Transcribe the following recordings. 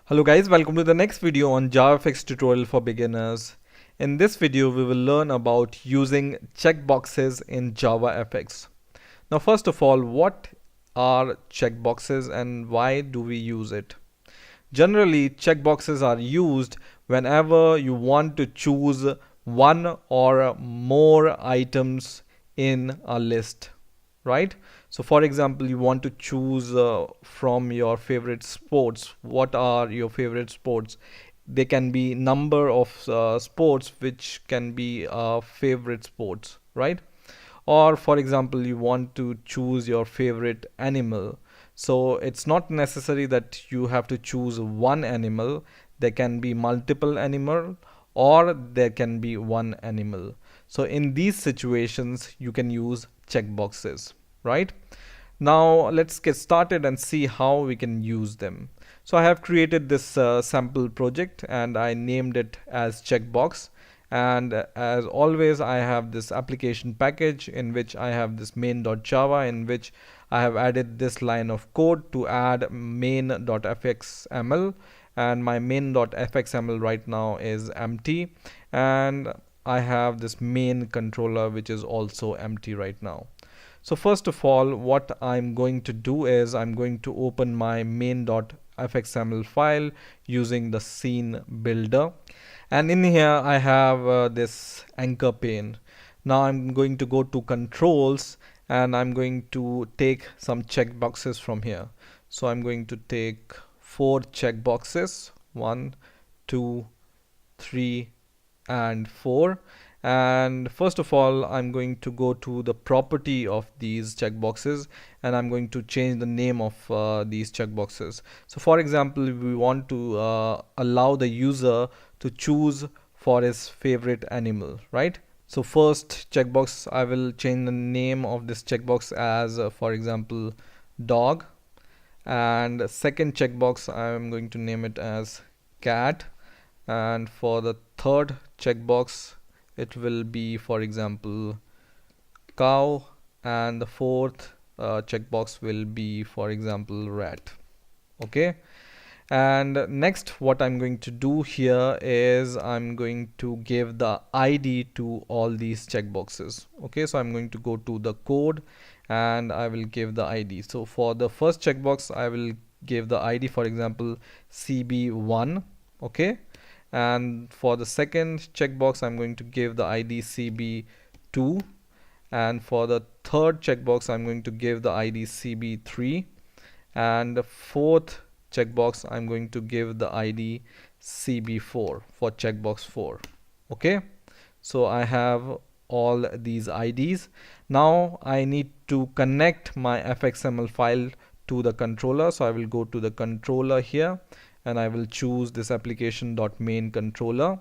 Hello guys, welcome to the next video on JavaFX tutorial for beginners. In this video, we will learn about using checkboxes in JavaFX. Now, first of all, what are checkboxes and why do we use it? Generally, checkboxes are used whenever you want to choose one or more items in a list, right? So for example, you want to choose from your favorite sports. What are your favorite sports? They can be number of sports which can be favorite sports, right? Or for example, you want to choose your favorite animal. So it's not necessary that you have to choose one animal. There can be multiple animal or there can be one animal. So in these situations, you can use checkboxes, right? Now let's get started and see how we can use them. So I have created this sample project and I named it as checkbox. And as always, I have this application package in which I have this main.java in which I have added this line of code to add main.fxml, and my main.fxml right now is empty, and I have this main controller which is also empty right now. So first of all, what I'm going to do is I'm going to open my main.fxml file using the scene builder. And in here I have this anchor pane. Now I'm going to go to controls and I'm going to take some checkboxes from here. So I'm going to take 4 checkboxes, 1, 2, 3 and 4. And first of all, I'm going to go to the property of these checkboxes and I'm going to change the name of these checkboxes. So for example, we want to allow the user to choose for his favorite animal, right? So first checkbox, I will change the name of this checkbox as for example dog, and second checkbox I'm going to name it as cat, and for the third checkbox it will be for example cow, and the fourth checkbox will be for example rat. Okay, and next what I'm going to do here is I'm going to give the ID to all these checkboxes. Okay, so I'm going to go to the code and I will give the ID. So for the first checkbox I will give the ID for example CB1. Okay, and for the second checkbox I'm going to give the ID CB2, and for the third checkbox I'm going to give the ID CB3, and the fourth checkbox I'm going to give the ID CB4 for checkbox 4. Okay, so I have all these IDs. Now I need to connect my fxml file to the controller, so I will go to the controller here and I will choose this application.main controller,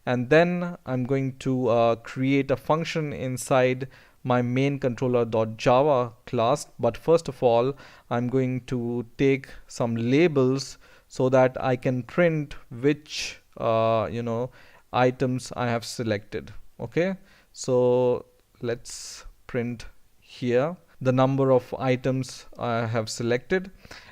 and then I'm going to create a function inside my main controller.java class. But first of all, I'm going to take some labels so that I can print which items I have selected. Okay, so let's print here the number of items I have selected,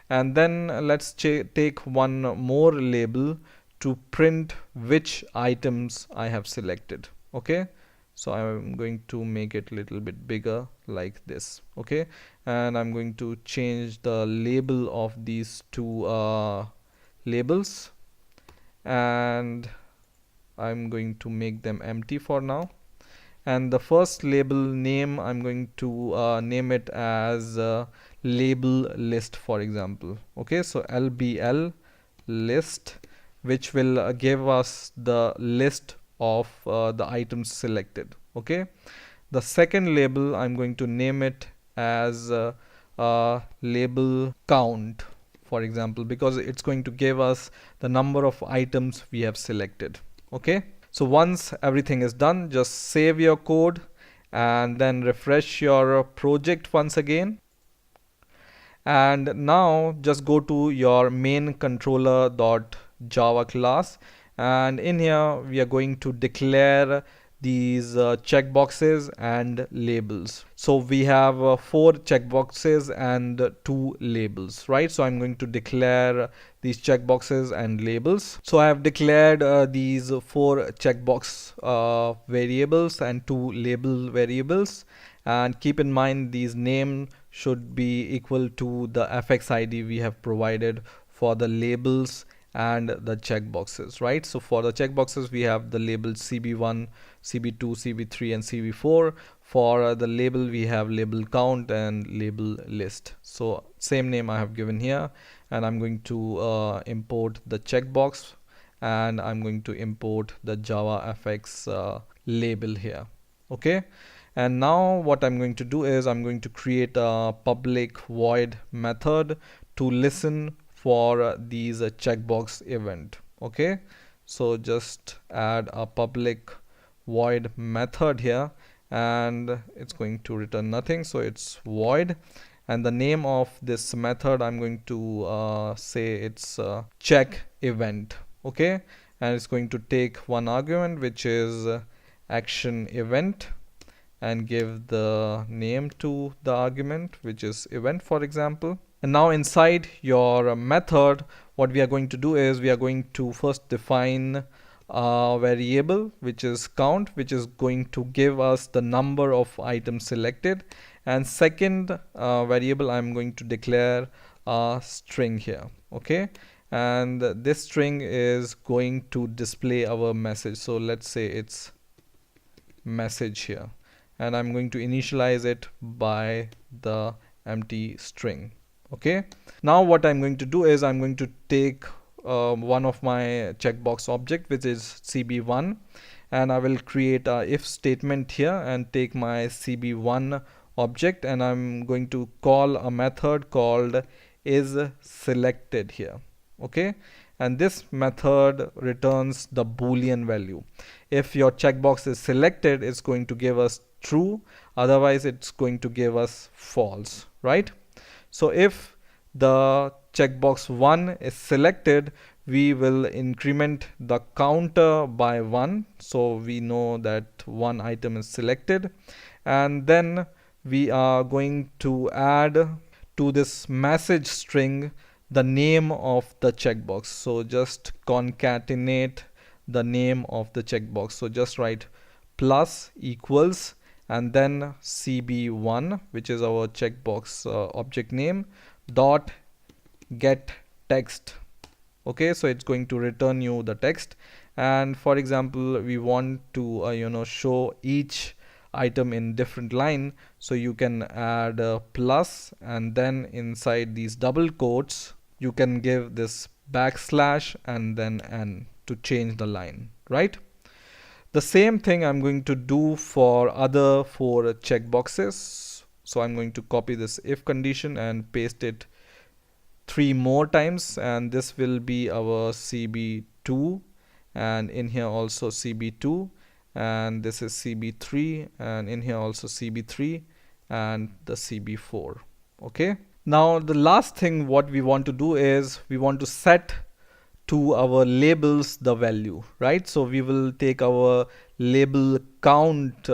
and then let's take one more label to print which items I have selected. Okay, so I'm going to make it a little bit bigger like this. Okay, and I'm going to change the label of these two labels, and I'm going to make them empty for now. And the first label name I'm going to name it as label list, for example. Okay, so LBL list, which will give us the list of the items selected. Okay, the second label I'm going to name it as label count, for example, because it's going to give us the number of items we have selected. Okay, so once everything is done, just save your code and then refresh your project once again. And now just go to your main controller.java class, and in here we are going to declare these checkboxes and labels. So we have 4 checkboxes and 2 labels, right? So I'm going to declare these checkboxes and labels. So I have declared these 4 checkbox variables and 2 label variables, and keep in mind these name should be equal to the fx id we have provided for the labels and the checkboxes, right? So for the checkboxes we have the label cb1, cb2, cb3 and cb4. For the label we have label count and label list. So same name I have given here, and I'm going to import the checkbox, and I'm going to import the JavaFX label here. Okay, and now what I'm going to do is I'm going to create a public void method to listen for these checkbox event. Okay, so just add a public void method here, and it's going to return nothing, so it's void. And the name of this method I'm going to say it's check event. Okay, and it's going to take one argument, which is action event, and give the name to the argument, which is event, for example. And now inside your method, what we are going to do is we are going to first define a variable which is count, which is going to give us the number of items selected. And second variable, I'm going to declare a string here. Okay, and this string is going to display our message. So let's say it's message here, and I'm going to initialize it by the empty string. Okay, now what I'm going to do is I'm going to take one of my checkbox object, which is cb1, and I will create a if statement here and take my cb1 object, and I'm going to call a method called is selected here. Okay, and this method returns the boolean value. If your checkbox is selected, it's going to give us true, otherwise it's going to give us false, right? So if the checkbox 1 is selected, we will increment the counter by 1, so we know that one item is selected. And then we are going to add to this message string the name of the checkbox. So just concatenate the name of the checkbox. So just write plus equals and then cb1, which is our checkbox object name, dot get text. Okay, so it's going to return you the text. And for example, we want to show each item in different line, so you can add a plus, and then inside these double quotes you can give this backslash and then n to change the line, right? The same thing I'm going to do for other 4 checkboxes. So I'm going to copy this if condition and paste it 3 more times, and this will be our cb2, and in here also cb2, and this is cb3, and in here also cb3, and the cb4. Okay, now the last thing what we want to do is we want to set to our labels the value, right? So we will take our label count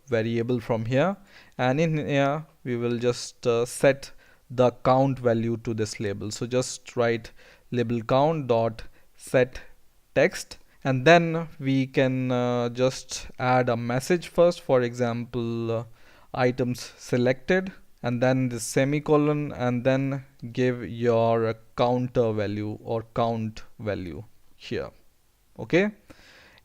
variable from here, and in here we will just set the count value to this label. So just write label count dot set text, and then we can just add a message first, for example items selected, and then the semicolon, and then give your counter value or count value here. Okay,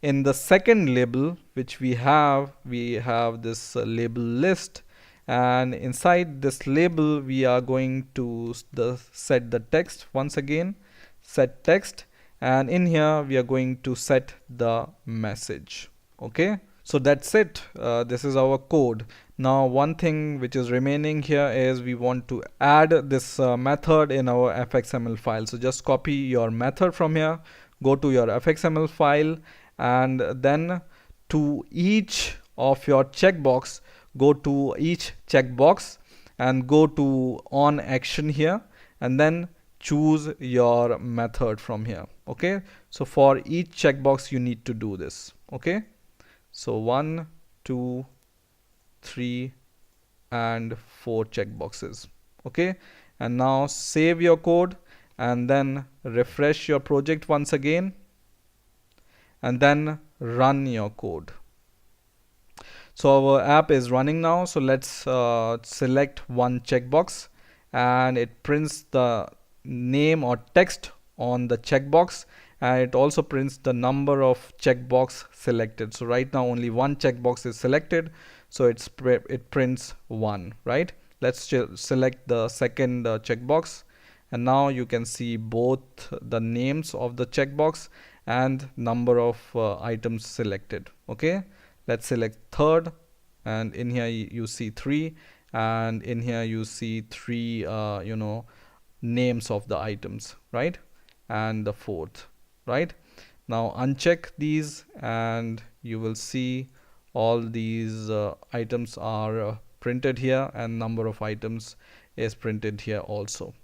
in the second label which we have this label list, and inside this label we are going to set the text once again, set text, and in here we are going to set the message. Okay, so that's it. This is our code. Now one thing which is remaining here is we want to add this method in our fxml file. So just copy your method from here, go to your fxml file, and then to each of your checkbox, go to each checkbox and go to on action here, and then choose your method from here. Okay, so for each checkbox you need to do this. Okay, so 1, 2, 3 and 4 checkboxes. Okay, and now save your code and then refresh your project once again, and then run your code. So our app is running now. So let's select one checkbox, and it prints the name or text on the checkbox, and it also prints the number of checkbox selected. So right now only one checkbox is selected, so it prints 1, right? Let's select the second checkbox, and now you can see both the names of the checkbox and number of items selected. Okay, let's select third, and in here you see 3, and in here you see 3 names of the items, right? And the fourth, right? Now uncheck these, and you will see all these items are printed here, and number of items is printed here also.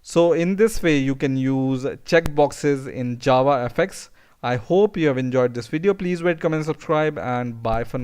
So in this way you can use checkboxes in JavaFX. I hope you have enjoyed this video. Please rate, comment, subscribe, and bye for now.